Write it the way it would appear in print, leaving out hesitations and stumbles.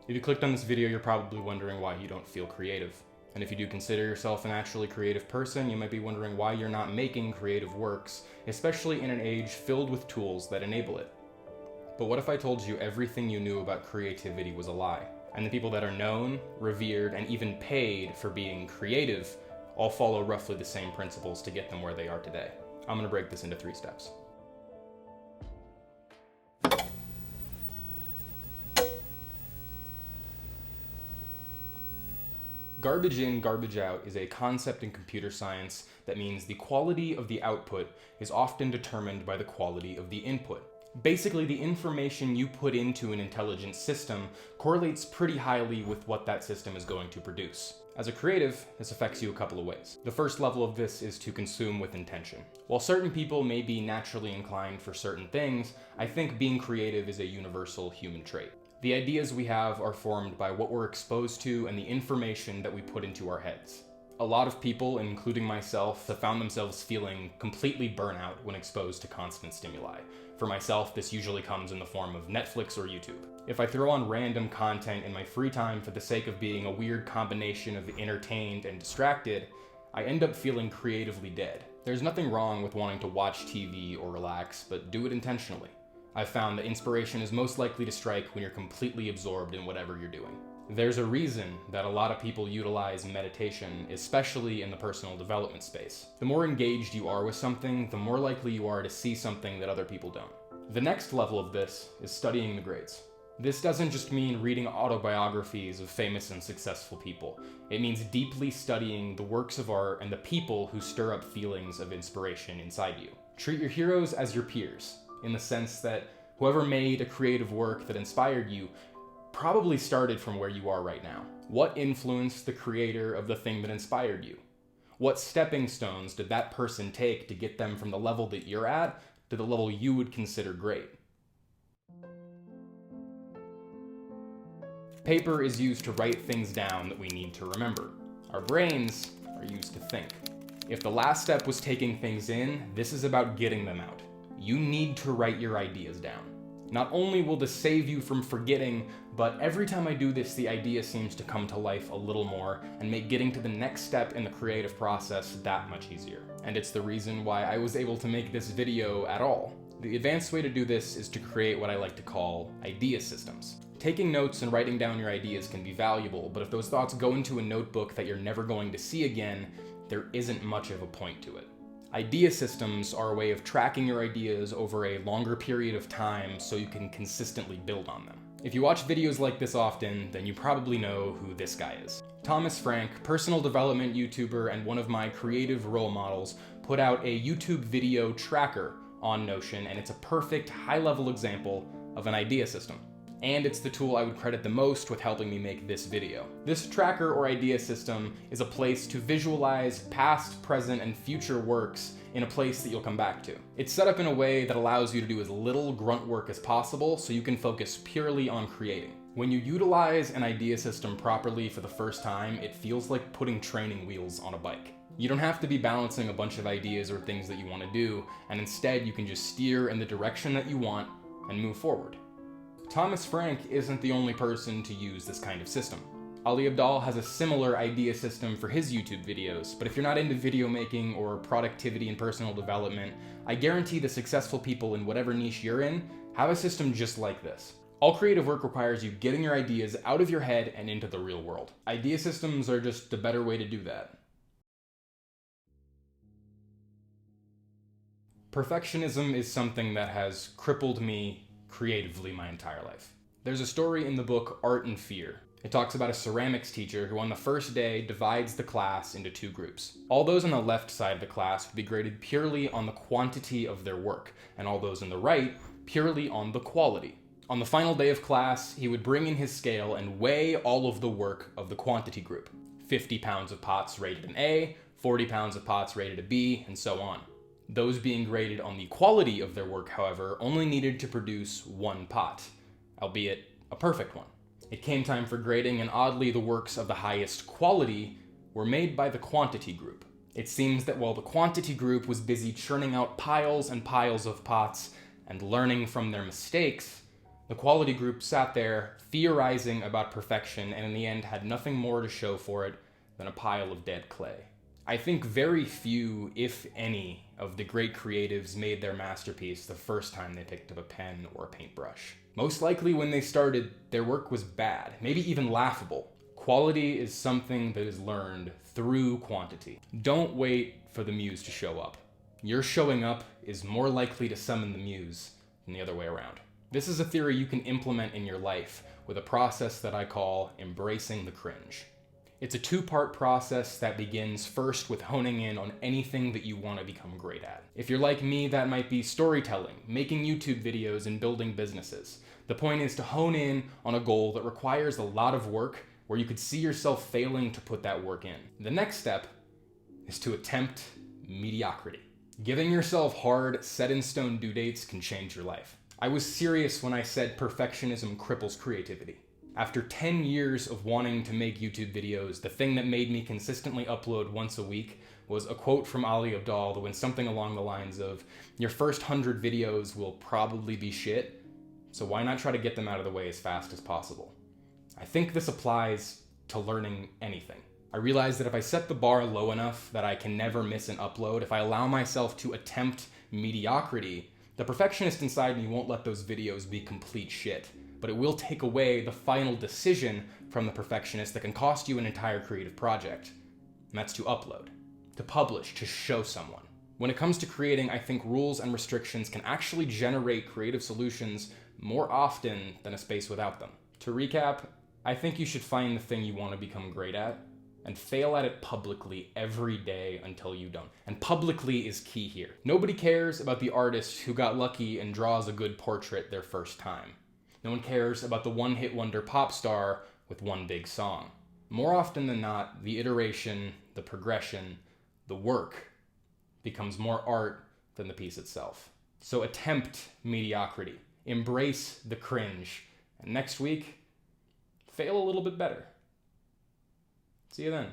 If you clicked on this video, you're probably wondering why you don't feel creative. And if you do consider yourself a naturally creative person, you might be wondering why you're not making creative works, especially in an age filled with tools that enable it. But what if I told you everything you knew about creativity was a lie? And the people that are known, revered, and even paid for being creative all follow roughly the same principles to get them where they are today. I'm gonna break this into 3 steps. Garbage in, garbage out is a concept in computer science that means the quality of the output is often determined by the quality of the input. Basically, the information you put into an intelligent system correlates pretty highly with what that system is going to produce. As a creative, this affects you a couple of ways. The first level of this is to consume with intention. While certain people may be naturally inclined for certain things, I think being creative is a universal human trait. The ideas we have are formed by what we're exposed to and the information that we put into our heads. A lot of people, including myself, have found themselves feeling completely burnout when exposed to constant stimuli. For myself, this usually comes in the form of Netflix or YouTube. If I throw on random content in my free time for the sake of being a weird combination of entertained and distracted, I end up feeling creatively dead. There's nothing wrong with wanting to watch TV or relax, but do it intentionally. I've found that inspiration is most likely to strike when you're completely absorbed in whatever you're doing. There's a reason that a lot of people utilize meditation, especially in the personal development space. The more engaged you are with something, the more likely you are to see something that other people don't. The next level of this is studying the greats. This doesn't just mean reading autobiographies of famous and successful people. It means deeply studying the works of art and the people who stir up feelings of inspiration inside you. Treat your heroes as your peers, in the sense that whoever made a creative work that inspired you probably started from where you are right now. What influenced the creator of the thing that inspired you? What stepping stones did that person take to get them from the level that you're at to the level you would consider great? Paper is used to write things down that we need to remember. Our brains are used to think. If the last step was taking things in, this is about getting them out. You need to write your ideas down. Not only will this save you from forgetting, but every time I do this, the idea seems to come to life a little more and make getting to the next step in the creative process that much easier. And it's the reason why I was able to make this video at all. The advanced way to do this is to create what I like to call idea systems. Taking notes and writing down your ideas can be valuable, but if those thoughts go into a notebook that you're never going to see again, there isn't much of a point to it. Idea systems are a way of tracking your ideas over a longer period of time so you can consistently build on them. If you watch videos like this often, then you probably know who this guy is. Thomas Frank, personal development YouTuber and one of my creative role models, put out a YouTube video tracker on Notion, and it's a perfect high-level example of an idea system. And it's the tool I would credit the most with helping me make this video. This tracker or idea system is a place to visualize past, present, and future works in a place that you'll come back to. It's set up in a way that allows you to do as little grunt work as possible so you can focus purely on creating. When you utilize an idea system properly for the first time, it feels like putting training wheels on a bike. You don't have to be balancing a bunch of ideas or things that you want to do, and instead you can just steer in the direction that you want and move forward. Thomas Frank isn't the only person to use this kind of system. Ali Abdaal has a similar idea system for his YouTube videos, but if you're not into video making or productivity and personal development, I guarantee the successful people in whatever niche you're in have a system just like this. All creative work requires you getting your ideas out of your head and into the real world. Idea systems are just a better way to do that. Perfectionism is something that has crippled me creatively my entire life. There's a story in the book Art and Fear. It talks about a ceramics teacher who on the first day divides the class into 2 groups. All those on the left side of the class would be graded purely on the quantity of their work, and all those on the right purely on the quality. On the final day of class, he would bring in his scale and weigh all of the work of the quantity group. 50 pounds of pots rated an A, 40 pounds of pots rated a B, and so on. Those being graded on the quality of their work, however, only needed to produce 1 pot, albeit a perfect one. It came time for grading, and oddly, the works of the highest quality were made by the quantity group. It seems that while the quantity group was busy churning out piles and piles of pots and learning from their mistakes, The quality group sat there theorizing about perfection and in the end had nothing more to show for it than a pile of dead clay. I think very few, if any, of the great creatives made their masterpiece the first time they picked up a pen or a paintbrush. Most likely when they started, their work was bad, maybe even laughable. Quality is something that is learned through quantity. Don't wait for the muse to show up. Your showing up is more likely to summon the muse than the other way around. This is a theory you can implement in your life with a process that I call embracing the cringe. It's a two-part process that begins first with honing in on anything that you want to become great at. If you're like me, that might be storytelling, making YouTube videos, and building businesses. The point is to hone in on a goal that requires a lot of work where you could see yourself failing to put that work in. The next step is to attempt mediocrity. Giving yourself hard, set-in-stone due dates can change your life. I was serious when I said perfectionism cripples creativity. After 10 years of wanting to make YouTube videos, the thing that made me consistently upload once a week was a quote from Ali Abdaal that went something along the lines of, "Your first 100 videos will probably be shit, so why not try to get them out of the way as fast as possible?" I think this applies to learning anything. I realize that if I set the bar low enough that I can never miss an upload, if I allow myself to attempt mediocrity, the perfectionist inside me won't let those videos be complete shit. But it will take away the final decision from the perfectionist that can cost you an entire creative project. And that's to upload, to publish, to show someone. When it comes to creating, I think rules and restrictions can actually generate creative solutions more often than a space without them. To recap, I think you should find the thing you want to become great at and fail at it publicly every day until you don't. And publicly is key here. Nobody cares about the artist who got lucky and draws a good portrait their first time. No one cares about the one-hit wonder pop star with one big song. More often than not, the iteration, the progression, the work becomes more art than the piece itself. So attempt mediocrity, embrace the cringe, and next week, fail a little bit better. See you then.